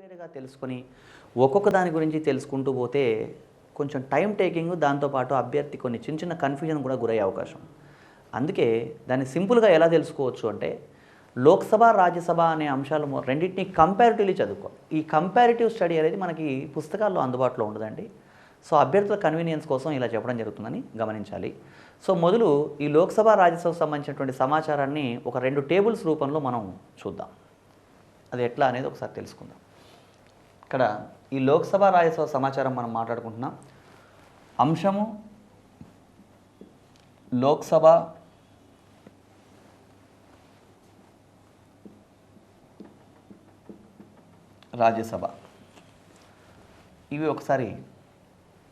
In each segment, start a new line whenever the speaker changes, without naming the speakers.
క్లియర్గా తెలుసుకొని ఒక్కొక్క దాని గురించి తెలుసుకుంటూ పోతే కొంచెం టైం టేకింగ్, దాంతోపాటు అభ్యర్థి కొన్ని చిన్న చిన్న కన్ఫ్యూజన్ కూడా గురయ్యే అవకాశం. అందుకే దాన్ని సింపుల్గా ఎలా తెలుసుకోవచ్చు అంటే లోక్సభ, రాజ్యసభ అనే అంశాలు రెండింటినీ కంపారిటివ్లీ చదువుకోవాలి. ఈ కంపారిటివ్ స్టడీ అనేది మనకి పుస్తకాల్లో అందుబాటులో ఉండదండి. సో అభ్యర్థుల కన్వీనియన్స్ కోసం ఇలా చెప్పడం జరుగుతుందని గమనించాలి. సో మొదలు ఈ లోక్సభ, రాజ్యసభకు సంబంధించినటువంటి సమాచారాన్ని ఒక 2 టేబుల్స్ రూపంలో మనం చూద్దాం. అది ఎట్లా అనేది ఒకసారి తెలుసుకుందాం. ఇక్కడ ఈ లోక్సభ, రాజ్యసభ సమాచారం మనం మాట్లాడుకుంటున్నాం. అంశము లోక్సభ, రాజ్యసభ. ఇవి ఒకసారి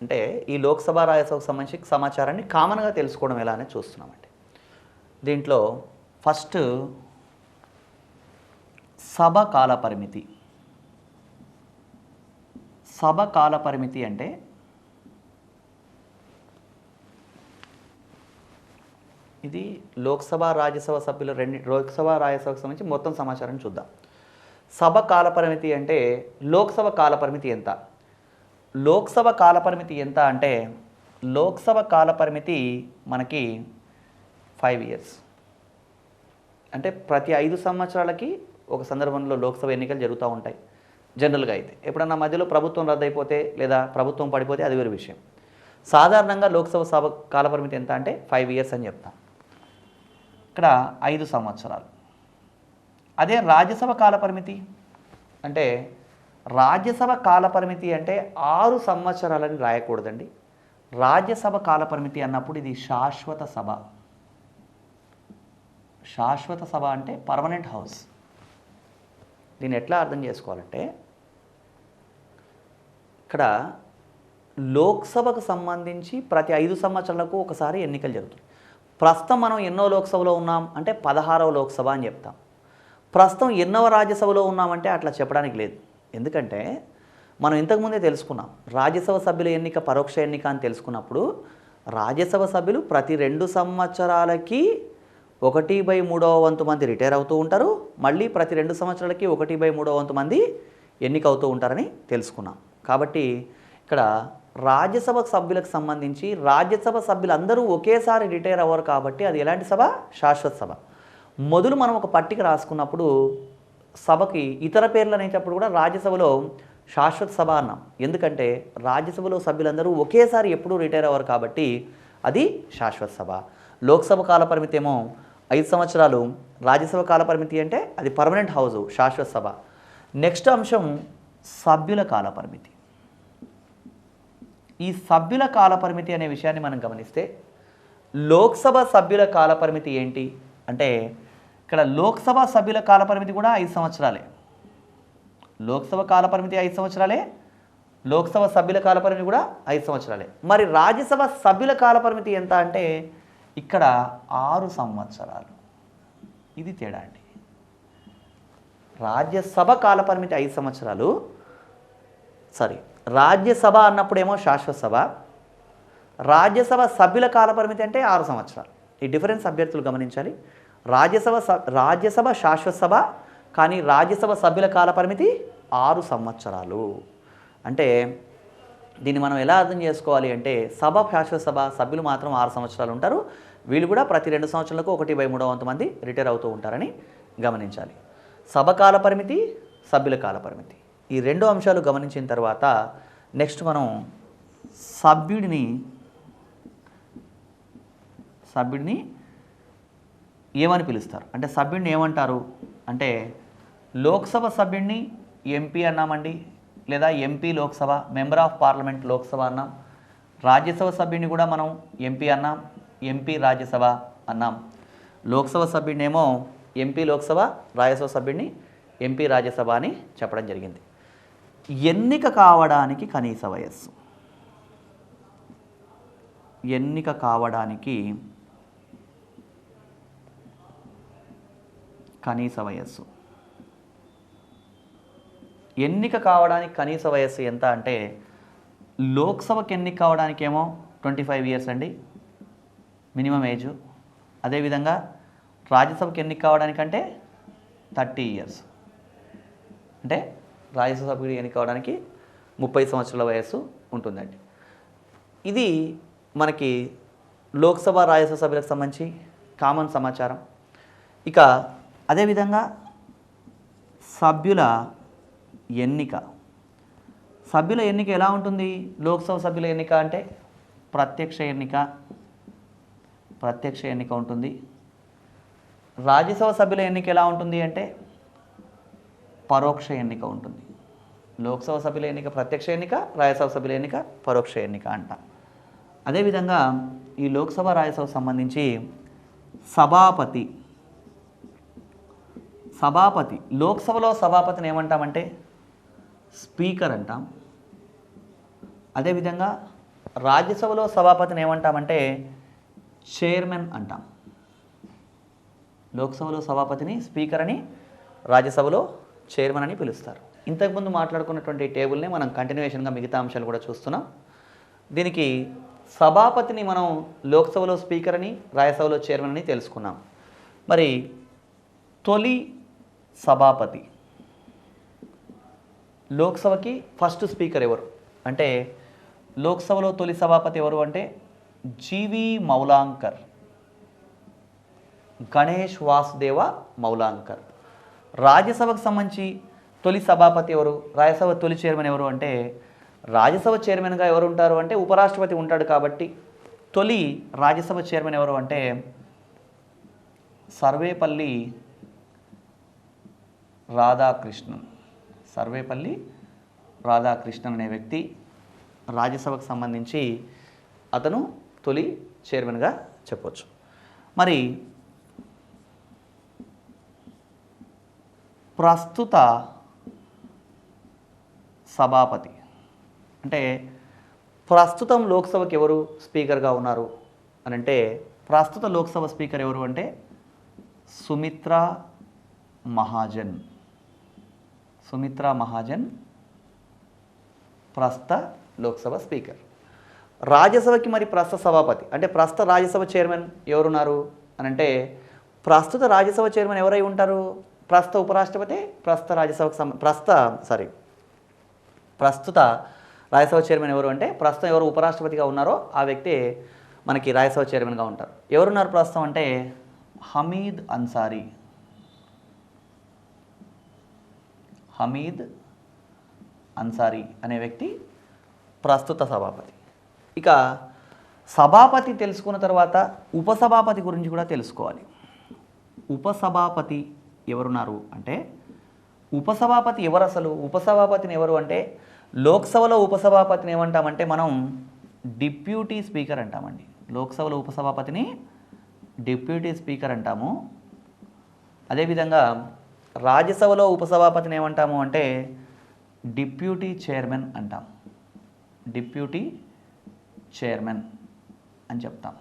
అంటే ఈ లోక్సభ, రాజ్యసభకు సంబంధించి సమాచారాన్ని కామన్గా తెలుసుకోవడం ఎలా అనేది చూస్తున్నామండి. దీంట్లో ఫస్ట్ సభ కాల పరిమితి. సభ కాల పరిమితి అంటే ఇది లోక్సభ, రాజ్యసభ సభ్యుల లోక్సభ, రాజ్యసభకు సంబంధించి మొత్తం సమాచారం చూద్దాం. సభ కాల పరిమితి అంటే లోక్సభ కాల పరిమితి ఎంత? లోక్సభ కాల పరిమితి ఎంత అంటే లోక్సభ కాల పరిమితి మనకి 5 years. అంటే ప్రతి 5 సంవత్సరాలకి ఒక సందర్భంలో లోక్సభ ఎన్నికలు జరుగుతూ ఉంటాయి జనరల్గా. అయితే ఎప్పుడన్నా మధ్యలో ప్రభుత్వం రద్దయిపోతే లేదా ప్రభుత్వం పడిపోతే అది వేరే విషయం. సాధారణంగా లోక్సభ కాలపరిమితి ఎంత అంటే 5 years అని చెప్తాం. ఇక్కడ 5 సంవత్సరాలు. అదే రాజ్యసభ కాలపరిమితి అంటే రాజ్యసభ కాలపరిమితి అంటే 6 సంవత్సరాలని రాయకూడదండి. రాజ్యసభ కాలపరిమితి అన్నప్పుడు ఇది శాశ్వత సభ. శాశ్వత సభ అంటే పర్మనెంట్ హౌస్. దీన్ని ఎట్లా అర్థం చేసుకోవాలంటే ఇక్కడ లోక్సభకు సంబంధించి ప్రతి 5 సంవత్సరాలకు ఒకసారి ఎన్నికలు జరుగుతుంది. ప్రస్తుతం మనం ఎన్నో లోక్సభలో ఉన్నాం అంటే 16వ లోక్సభ అని చెప్తాం. ప్రస్తుతం ఎన్నవ రాజ్యసభలో ఉన్నామంటే అట్లా చెప్పడానికి లేదు. ఎందుకంటే మనం ఇంతకుముందే తెలుసుకున్నాం రాజ్యసభ సభ్యుల ఎన్నిక పరోక్ష ఎన్నిక అని తెలుసుకున్నప్పుడు రాజ్యసభ సభ్యులు ప్రతి 2 సంవత్సరాలకి 1/3 వంతు మంది రిటైర్ అవుతూ ఉంటారు. మళ్ళీ ప్రతి 2 సంవత్సరాలకి 1/3 వంతు మంది ఎన్నిక అవుతూ ఉంటారని తెలుసుకున్నాం. కాబట్టి ఇక్కడ రాజ్యసభ సభ్యులకు సంబంధించి రాజ్యసభ సభ్యులందరూ ఒకేసారి రిటైర్ అవ్వరు కాబట్టి అది ఎలాంటి సభ? శాశ్వత సభ. మొదలు మనం ఒక పట్టిక రాసుకున్నప్పుడు సభకి ఇతర పేర్లు అనేటప్పుడు కూడా రాజ్యసభలో శాశ్వత సభ అన్నాం. ఎందుకంటే రాజ్యసభలో సభ్యులందరూ ఒకేసారి ఎప్పుడూ రిటైర్ అవ్వరు కాబట్టి అది శాశ్వత సభ. లోక్సభ కాలపరిమితి ఏమో 5 సంవత్సరాలు, రాజ్యసభ కాలపరిమితి అంటే అది పర్మనెంట్ హౌస్, శాశ్వత సభ. నెక్స్ట్ అంశం సభ్యుల కాలపరిమితి. ఈ సభ్యుల కాలపరిమితి అనే విషయాన్ని మనం గమనిస్తే లోక్సభ సభ్యుల కాలపరిమితి ఏంటి అంటే ఇక్కడ లోక్సభ సభ్యుల కాలపరిమితి కూడా 5 సంవత్సరాలే. లోక్సభ కాలపరిమితి 5 సంవత్సరాలే, లోక్సభ సభ్యుల కాలపరిమితి కూడా 5 సంవత్సరాలే. మరి రాజ్యసభ సభ్యుల కాలపరిమితి ఎంత అంటే ఇక్కడ 6 సంవత్సరాలు. ఇది తేడా అండి. రాజ్యసభ కాలపరిమితి 5 సంవత్సరాలు, రాజ్యసభ అన్నప్పుడేమో శాశ్వత సభ, రాజ్యసభ సభ్యుల కాలపరిమితి అంటే 6 సంవత్సరాలు. ఈ డిఫరెన్స్ అభ్యర్థులు గమనించాలి. రాజ్యసభ శాశ్వత సభ, కానీ రాజ్యసభ సభ్యుల కాలపరిమితి 6 సంవత్సరాలు. అంటే దీన్ని మనం ఎలా అర్థం చేసుకోవాలి అంటే సభ శాశ్వత సభ, సభ్యులు మాత్రం 6 సంవత్సరాలు ఉంటారు. వీళ్ళు కూడా ప్రతి 2 సంవత్సరాలకు 1/3 వంతు మంది రిటైర్ అవుతూ ఉంటారని గమనించాలి. సభ కాల పరిమితి, సభ్యుల కాల పరిమితి, ఈ 2 అంశాలు గమనించిన తర్వాత నెక్స్ట్ మనం సభ్యుడిని ఏమని పిలుస్తారు అంటే సభ్యుడిని ఏమంటారు అంటే లోక్సభ సభ్యుడిని ఎంపీ అన్నామండి, లేదా MP Lok Sabha, member of parliament Lok Sabha అన్నాం. రాజ్యసభ సభ్యుడిని కూడా మనం ఎంపీ అన్నాం, ఎంపీ రాజ్యసభ అన్నాం. లోక్సభ సభ్యుడిని ఏమో ఎంపీ లోక్సభ, రాజ్యసభ సభ్యుడిని ఎంపీ రాజ్యసభ అని చెప్పడం జరిగింది. ఎన్నిక కావడానికి కనీస వయస్సు. ఎన్నిక కావడానికి కనీస వయస్సు. ఎన్నిక కావడానికి కనీస వయస్సు ఎంత అంటే లోక్సభకి ఎన్నిక కావడానికేమో 25 years అండి మినిమం ఏజ్. అదేవిధంగా రాజ్యసభకి ఎన్నిక కావడానికంటే 30 years. అంటే రాజ్యసభ సభ్యుడు ఎన్నిక అవడానికి 30 సంవత్సరాల వయస్సు ఉంటుందండి. ఇది మనకి లోక్సభ రాజ్యసభ సభ్యులకు సంబంధించి కామన్ సమాచారం. ఇక అదేవిధంగా సభ్యుల ఎన్నిక ఎలా ఉంటుంది? లోక్సభ సభ్యుల ఎన్నిక అంటే ప్రత్యక్ష ఎన్నిక ఉంటుంది. రాజ్యసభ సభ్యుల ఎన్నిక ఎలా ఉంటుంది అంటే పరోక్ష ఎన్నిక ఉంటుంది. లోక్సభ సభ్యుల ఎన్నిక ప్రత్యక్ష ఎన్నిక, రాజ్యసభ సభ్యుల ఎన్నిక పరోక్ష ఎన్నిక అంట. అదేవిధంగా ఈ లోక్సభ రాజ్యసభకు సంబంధించి సభాపతి లోక్సభలో సభాపతిని ఏమంటామంటే స్పీకర్ అంటాం. అదేవిధంగా రాజ్యసభలో సభాపతిని ఏమంటామంటే చైర్మన్ అంటాం. లోక్సభలో సభాపతిని స్పీకర్ అని, రాజ్యసభలో చైర్మన్ అని పిలుస్తారు. ఇంతకుముందు మాట్లాడుకున్నటువంటి టేబుల్ని మనం కంటిన్యూషన్గా మిగతా అంశాలు కూడా చూస్తున్నాం. దీనికి సభాపతిని మనం లోక్సభలో స్పీకర్ అని, రాజ్యసభలో చైర్మన్ అని తెలుసుకున్నాం. మరి తొలి సభాపతి, లోక్సభకి ఫస్ట్ స్పీకర్ ఎవరు అంటే లోక్సభలో తొలి సభాపతి ఎవరు అంటే జీవి మౌలాంకర్, గణేష్ వాసుదేవ మౌలాంకర్. రాజ్యసభకు సంబంధించి తొలి సభాపతి ఎవరు, రాజ్యసభ తొలి చైర్మన్ ఎవరు అంటే రాజ్యసభ చైర్మన్గా ఎవరు ఉంటారు అంటే ఉపరాష్ట్రపతి ఉంటాడు. కాబట్టి తొలి రాజ్యసభ చైర్మన్ ఎవరు అంటే సర్వేపల్లి రాధాకృష్ణన్ అనే వ్యక్తి రాజ్యసభకు సంబంధించి అతను తొలి చైర్మన్గా చెప్పవచ్చు. మరి ప్రస్తుత సభాపతి అంటే ప్రస్తుతం లోక్సభకి ఎవరు స్పీకర్గా ఉన్నారు అని అంటే ప్రస్తుత లోక్సభ స్పీకర్ ఎవరు అంటే సుమిత్రా మహాజన్ ప్రస్తుత లోక్సభ స్పీకర్. రాజ్యసభకి మరి ప్రస్తుత సభాపతి అంటే ప్రస్తుత రాజ్యసభ చైర్మన్ ఎవరున్నారు అని అంటే ప్రస్తుత రాజ్యసభ చైర్మన్ ఎవరై ఉంటారు? ప్రస్తుత ఉపరాష్ట్రపతి, ప్రస్తుత రాజ్యసభ చైర్మన్ ఎవరు అంటే ప్రస్తుతం ఎవరు ఉపరాష్ట్రపతిగా ఉన్నారో ఆ వ్యక్తి మనకి రాజ్యసభ చైర్మన్గా ఉంటారు. ఎవరున్నారు ప్రస్తుతం అంటే హమీద్ అన్సారీ అనే వ్యక్తి ప్రస్తుత సభాపతి. ఇక సభాపతి తెలుసుకున్న తర్వాత ఉపసభాపతి గురించి కూడా తెలుసుకోవాలి. ఉపసభాపతి ఎవరున్నారు అంటే ఉపసభాపతి ఎవరు? అసలు ఉపసభాపతిని ఎవరు అంటే లోక్సభలో ఉపసభాపతిని ఏమంటామంటే మనం డిప్యూటీ స్పీకర్ అంటామండి. లోక్సభలో ఉపసభాపతిని డిప్యూటీ స్పీకర్ అంటాము. అదేవిధంగా రాజ్యసభలో ఉపసభాపతిని ఏమంటాము అంటే డిప్యూటీ చైర్మన్ అంటాం. డిప్యూటీ చైర్మన్ అని చెప్తాం.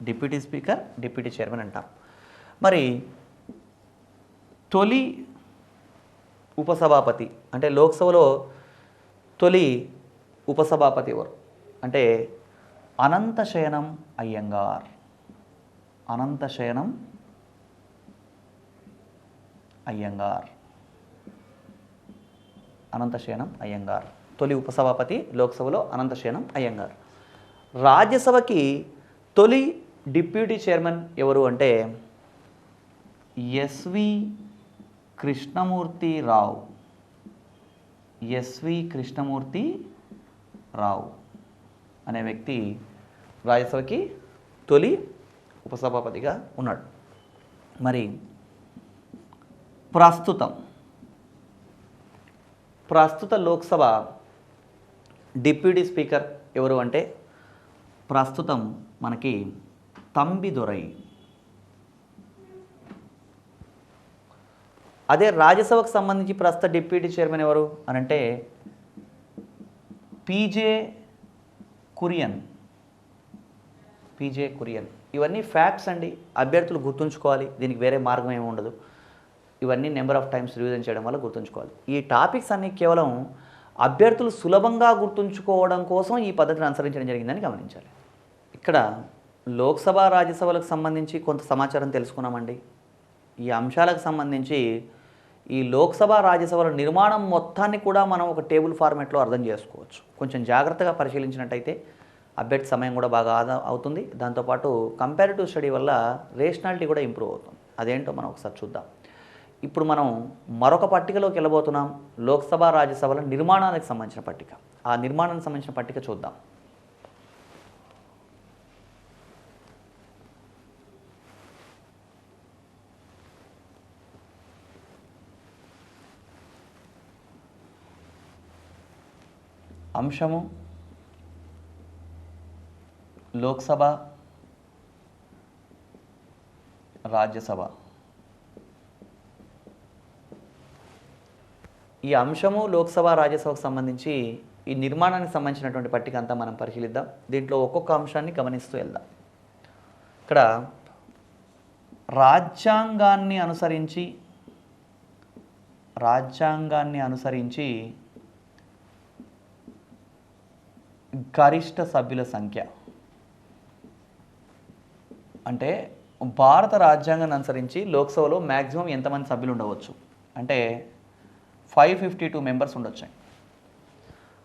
డిప్యూటీ స్పీకర్, డిప్యూటీ చైర్మన్ అంటాం. మరి తొలి ఉపసభాపతి అంటే లోక్సభలో తొలి ఉపసభాపతి ఎవరు అంటే అనంతశయనం అయ్యంగార్ తొలి ఉపసభాపతి లోక్సభలో అనంతశయనం అయ్యంగార్. రాజ్యసభకి తొలి డిప్యూటీ చైర్మన్ ఎవరు అంటే ఎస్వి కృష్ణమూర్తి రావు అనే వ్యక్తి రాజ్యసభకి తొలి ఉపసభాపతిగా ఉన్నాడు. మరి ప్రస్తుత లోక్సభ డిప్యూటీ స్పీకర్ ఎవరు అంటే ప్రస్తుతం మనకి తంబిదొరై. అదే రాజ్యసభకు సంబంధించి ప్రస్తుత డిప్యూటీ చైర్మన్ ఎవరు అని అంటే పీజే కురియన్. ఇవన్నీ ఫ్యాక్ట్స్ అండి, అభ్యర్థులు గుర్తుంచుకోవాలి. దీనికి వేరే మార్గం ఏమి ఉండదు. ఇవన్నీ నెంబర్ ఆఫ్ టైమ్స్ రివిజన్ చేయడం వల్ల గుర్తుంచుకోవాలి. ఈ టాపిక్స్ అన్నీ కేవలం అభ్యర్థులు సులభంగా గుర్తుంచుకోవడం కోసం ఈ పద్ధతిని అనుసరించడం జరిగిందని గమనించాలి. ఇక్కడ లోక్సభ, రాజ్యసభలకు సంబంధించి కొంత సమాచారం తెలుసుకున్నామండి. ఈ అంశాలకు సంబంధించి ఈ లోక్సభ రాజ్యసభల నిర్మాణం మొత్తాన్ని కూడా మనం ఒక టేబుల్ ఫార్మాట్లో అర్థం చేసుకోవచ్చు. కొంచెం జాగ్రత్తగా పరిశీలించినట్టయితే అభ్యర్థి సమయం కూడా బాగా ఆదా అవుతుంది. దాంతోపాటు కంపారిటివ్ స్టడీ వల్ల రేషనాలిటీ కూడా ఇంప్రూవ్ అవుతుంది. అదేంటో మనం ఒకసారి చూద్దాం. ఇప్పుడు మనం మరొక పట్టికలోకి వెళ్ళబోతున్నాం. లోక్సభ రాజ్యసభల నిర్మాణానికి సంబంధించిన పట్టిక. ఆ నిర్మాణానికి సంబంధించిన పట్టిక చూద్దాం. అంశము లోక్సభ రాజ్యసభ. ఈ అంశము లోక్సభ రాజ్యసభకు సంబంధించి ఈ నిర్మాణానికి సంబంధించినటువంటి పట్టిక అంతా మనం పరిశీలిద్దాం. దీంట్లో ఒక్కొక్క అంశాన్ని గమనిస్తూ వెళ్దాం. ఇక్కడ రాజ్యాంగాన్ని అనుసరించి గరిష్ట సభ్యుల సంఖ్య అంటే భారత రాజ్యాంగాన్ని అనుసరించి లోక్సభలో మ్యాక్సిమం ఎంతమంది సభ్యులు ఉండవచ్చు అంటే 552 మెంబర్స్ ఉండొచ్చు.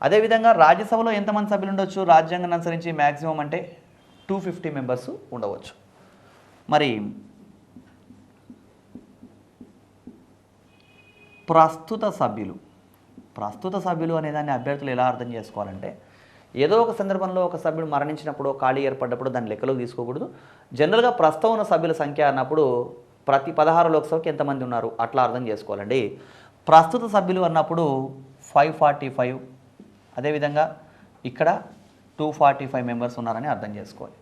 అదేవిధంగా రాజ్యసభలో ఎంతమంది సభ్యులు ఉండొచ్చు రాజ్యాంగాన్ని అనుసరించి మ్యాక్సిమం అంటే 250 మెంబర్స్ ఉండవచ్చు. మరి ప్రస్తుత సభ్యులు అనేదాన్ని అభ్యర్థులు ఎలా అర్థం చేసుకోవాలంటే ఏదో ఒక సందర్భంలో ఒక సభ్యుడు మరణించినప్పుడు ఖాళీ ఏర్పడ్డప్పుడు దాన్ని లెక్కలోకి తీసుకోకూడదు. జనరల్గా ప్రస్తుతం ఉన్న సభ్యుల సంఖ్య అన్నప్పుడు ప్రతి 16 లోక్సభకి ఎంతమంది ఉన్నారు అట్లా అర్థం చేసుకోవాలండి. ప్రస్తుత సభ్యులు అన్నప్పుడు 545, అదేవిధంగా ఇక్కడ 245 మెంబర్స్ ఉన్నారని అర్థం చేసుకోవాలి.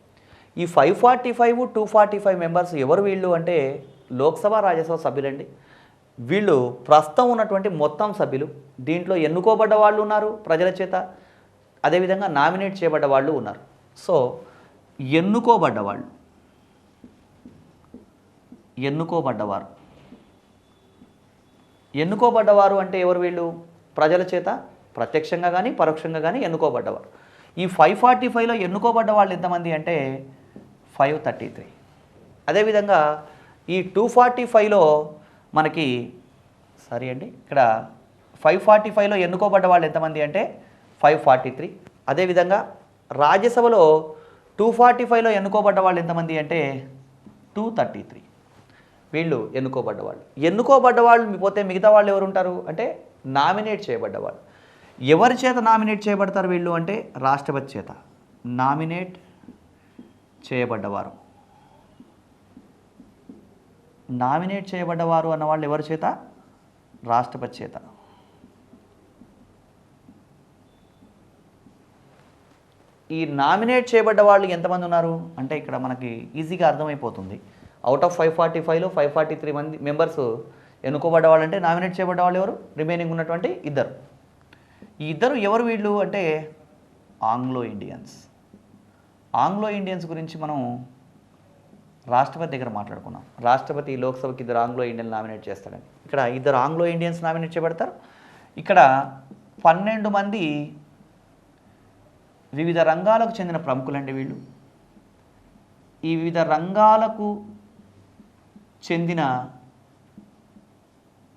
ఈ 545, 245 మెంబర్స్ ఎవరు వీళ్ళు అంటే లోక్సభ రాజ్యసభ సభ్యులండి. వీళ్ళు ప్రస్తుతం ఉన్నటువంటి మొత్తం సభ్యులు. దీంట్లో ఎన్నుకోబడ్డ వాళ్ళు ఉన్నారు ప్రజల చేత, అదేవిధంగా నామినేట్ చేయబడ్డ వాళ్ళు ఉన్నారు. సో ఎన్నుకోబడ్డవారు అంటే ఎవరు వీళ్ళు ప్రజల చేత ప్రత్యక్షంగా కానీ పరోక్షంగా కానీ ఎన్నుకోబడ్డవారు. ఈ 545లో ఎన్నుకోబడ్డ వాళ్ళు ఎంతమంది అంటే 533. అదేవిధంగా ఈ 245లో మనకి ఇక్కడ 545లో ఎన్నుకోబడ్డ వాళ్ళు ఎంతమంది అంటే 543. అదేవిధంగా రాజ్యసభలో 245లో ఎన్నుకోబడ్డ వాళ్ళు ఎంతమంది అంటే 233. వీళ్ళు ఎన్నుకోబడ్డ వాళ్ళు పోతే మిగతా వాళ్ళు ఎవరు ఉంటారు అంటే నామినేట్ చేయబడ్డవాళ్ళు. ఎవరి చేత నామినేట్ చేయబడతారు వీళ్ళు అంటే రాష్ట్రపతి చేత నామినేట్ చేయబడ్డవారు. నామినేట్ చేయబడ్డవారు అన్నవాళ్ళు ఎవరి చేత రాష్ట్రపతి చేత. ఈ నామినేట్ చేయబడ్డ వాళ్ళు ఎంతమంది ఉన్నారు అంటే ఇక్కడ మనకి ఈజీగా అర్థమైపోతుంది. అవుట్ ఆఫ్ 545లో 543 మెంబర్స్ ఎన్నుకోబడ్డ వాళ్ళు అంటే నామినేట్ చేయబడ్డ వాళ్ళు ఎవరు రిమైనింగ్ ఉన్నటువంటి ఇద్దరు. ఈ ఇద్దరు ఎవరు వీళ్ళు అంటే ఆంగ్లో ఇండియన్స్ గురించి మనం రాష్ట్రపతి దగ్గర మాట్లాడుకున్నాం. రాష్ట్రపతి లోక్సభకి ఇద్దరు ఆంగ్లో ఇండియన్ నామినేట్ చేస్తాడని. ఇక్కడ ఇద్దరు ఆంగ్లో ఇండియన్స్ నామినేట్ చేయబడతారు. ఇక్కడ 12 మంది వివిధ రంగాలకు చెందిన ప్రముఖులండి వీళ్ళు. ఈ వివిధ రంగాలకు చెందిన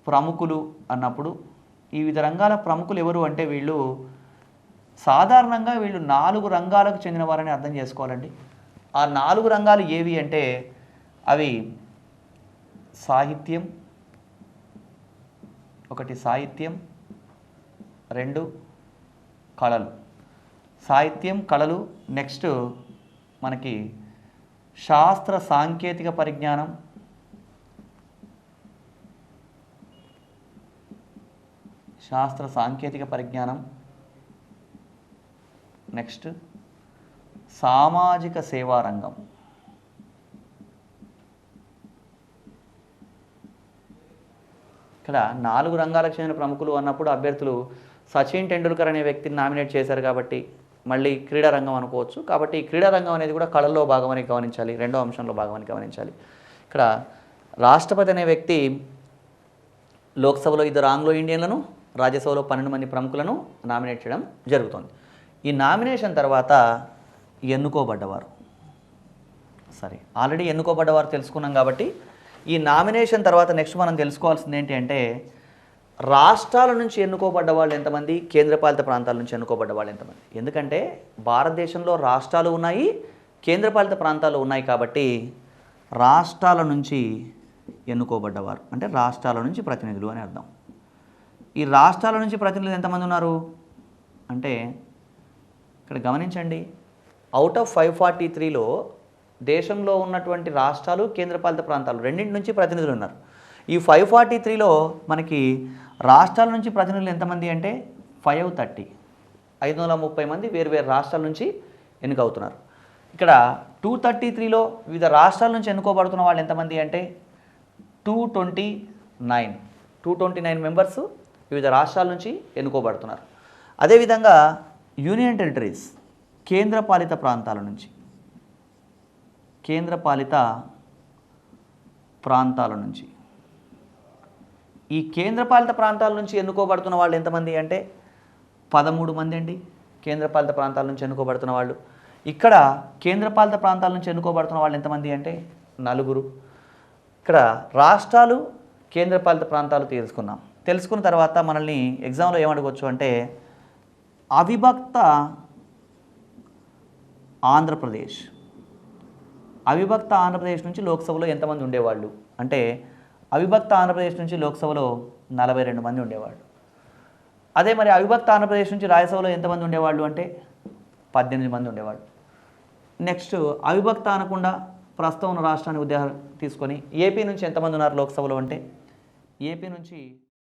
ప్రముఖులు అన్నప్పుడు ఈ వివిధ రంగాల ప్రముఖులు ఎవరు అంటే వీళ్ళు సాధారణంగా 4 రంగాలకు చెందిన వారని అర్థం చేసుకోవాలండి. ఆ 4 రంగాలు ఏవి అంటే అవి సాహిత్యం, 2 కళలు. సాహిత్యం, కళలు. నెక్స్ట్ మనకి శాస్త్ర సాంకేతిక పరిజ్ఞానం, నెక్స్ట్ సామాజిక సేవా రంగం. ఇక్కడ 4 రంగాలకు చెందిన ప్రముఖులు అన్నప్పుడు అభ్యర్థులు సచిన్ టెండూల్కర్ అనే వ్యక్తిని నామినేట్ చేశారు కాబట్టి మళ్ళీ క్రీడా రంగం అనుకోవచ్చు. కాబట్టి ఈ క్రీడా రంగం అనేది కూడా కళల్లో భాగమని గమనించాలి, రెండో అంశంలో భాగమని గమనించాలి. ఇక్కడ రాష్ట్రపతి అనే వ్యక్తి లోక్సభలో 2 ఆంగ్లో ఇండియన్లను, రాజ్యసభలో 12 మంది ప్రముఖులను నామినేట్ చేయడం జరుగుతుంది. ఈ నామినేషన్ తర్వాత ఎన్నుకోబడ్డవారు ఆల్రెడీ ఎన్నుకోబడ్డవారు తెలుసుకున్నాం కాబట్టి ఈ నామినేషన్ తర్వాత నెక్స్ట్ మనం తెలుసుకోవాల్సింది ఏంటి అంటే రాష్ట్రాల నుంచి ఎన్నుకోబడ్డ వాళ్ళు ఎంతమంది, కేంద్రపాలిత ప్రాంతాల నుంచి ఎన్నుకోబడ్డ వాళ్ళు ఎంతమంది. ఎందుకంటే భారతదేశంలో రాష్ట్రాలు ఉన్నాయి, కేంద్రపాలిత ప్రాంతాలు ఉన్నాయి కాబట్టి రాష్ట్రాల నుంచి ఎన్నుకోబడ్డవారు అంటే రాష్ట్రాల నుంచి ప్రతినిధులు అని అర్థం. ఈ రాష్ట్రాల నుంచి ప్రతినిధులు ఎంతమంది ఉన్నారు అంటే ఇక్కడ గమనించండి, అవుట్ ఆఫ్ 543లో దేశంలో ఉన్నటువంటి రాష్ట్రాలు కేంద్రపాలిత ప్రాంతాలు రెండింటి నుంచి ప్రతినిధులు ఉన్నారు. ఈ 543లో మనకి రాష్ట్రాల నుంచి ప్రతినిధులు ఎంతమంది అంటే 530 మంది వేరు రాష్ట్రాల నుంచి ఎన్నికవుతున్నారు. ఇక్కడ 233లో వివిధ రాష్ట్రాల నుంచి ఎన్నుకోబడుతున్న వాళ్ళు ఎంతమంది అంటే 229 మెంబర్స్ వివిధ రాష్ట్రాల నుంచి ఎన్నుకోబడుతున్నారు. అదేవిధంగా యూనియన్ టెరిటరీస్ కేంద్రపాలిత ప్రాంతాల నుంచి ఈ కేంద్రపాలిత ప్రాంతాల నుంచి ఎన్నుకోబడుతున్న వాళ్ళు ఎంతమంది అంటే 13 మంది అండి. కేంద్రపాలిత ప్రాంతాల నుంచి ఎన్నుకోబడుతున్న వాళ్ళు ఇక్కడ కేంద్రపాలిత ప్రాంతాల నుంచి ఎన్నుకోబడుతున్న వాళ్ళు ఎంతమంది అంటే 4. ఇక్కడ రాష్ట్రాలు కేంద్రపాలిత ప్రాంతాలు తెలుసుకున్న తర్వాత మనల్ని ఎగ్జామ్లో ఏమడగవచ్చు అంటే అవిభక్త ఆంధ్రప్రదేశ్ నుంచి లోక్సభలో ఎంతమంది ఉండేవాళ్ళు అంటే అవిభక్త ఆంధ్రప్రదేశ్ నుంచి లోక్సభలో 42 మంది ఉండేవాళ్ళు. అదే మరి అవిభక్త ఆంధ్రప్రదేశ్ నుంచి రాజ్యసభలో ఎంతమంది ఉండేవాళ్ళు అంటే 18 మంది ఉండేవాళ్ళు. నెక్స్ట్ అవిభక్త అనకుండా ప్రస్తుతం ఉన్న రాష్ట్రాన్ని ఉదాహరణ తీసుకొని ఏపీ నుంచి ఎంతమంది ఉన్నారు లోక్సభలో అంటే ఏపీ నుంచి